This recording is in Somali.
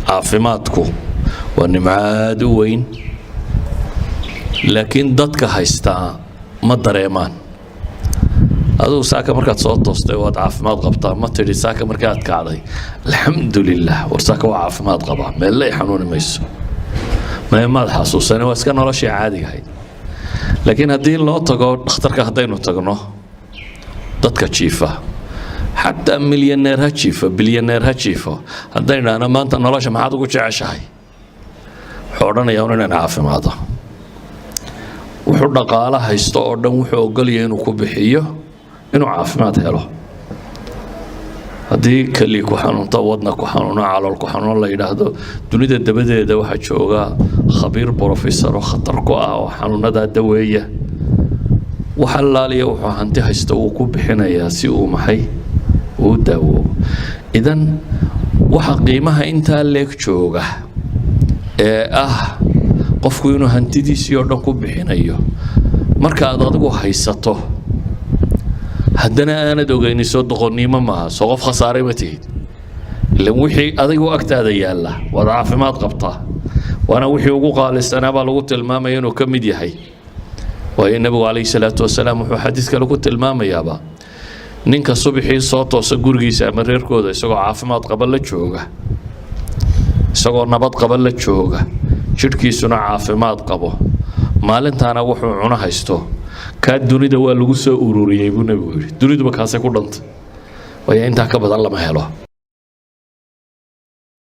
caafimaadku waa nimcaad u weyn laakiin dadka haystaa ma dareemaan aduu saaka markaad soo toostay waad caafimaad qabtaa ma tidhi saaka markaad kacday alxamdulilah war saaka waa caafimaad qabaa meellay xanuuni mayso maad xasuusane waa iska noloshii caadiga ahayd laakiin haddii loo tago dhakhtarka haddaynu tagno dadka jiifa xataa milyaneer ha jiifo bilyaneer ha jiifo haddaynu idhaahno maanta nolosha maxaad ugu jeceshahay wuxuu odhanayaa un inaan caafimaado wuxuu dhaqaalo haysto oo dhan wuxuu ogolaya inuu ku bixiyo inuu caafimaad helo haddii kali ku xanuunto wadna ku xanuuno calool ku xanuuno la yidhaahdo dunida dabadeeda waxaa jooga khabiir professor oo khatar ku ah oo xanuunadaa daweeya waxa laaliya wuxuu hanti haysto uu ku bixinayaa si uu maxay uu daawoobo idan waxa qiimaha intaa leeg jooga ee ah qofku inuu hantidiisii oo dhan ku bixinayo marka aad adigu haysato haddana aanad ogeyniso doqonnimo maaha soo qof khasaaray ma tihid ilan wixii adigu agtaada yaalla waad caafimaad qabtaa waana wixii ugu qaalisanaa baa lagu tilmaamaya inuu ka mid yahay waayo nebigu calayhi salaatu wasalaam wuxuu xadiis kale ku tilmaamayaaba ninka subaxii soo toosa gurigiisa ama reerkooda isagoo caafimaad qaba la jooga isagoo nabad qaba la jooga jidhkiisuna caafimaad qabo maalintaana wuxuu cuno haysto kaa dunida waa lagu soo ururiyey buu nebigu yidhi duniduba kaasay ku dhantay waayo intaa ka badan lama helo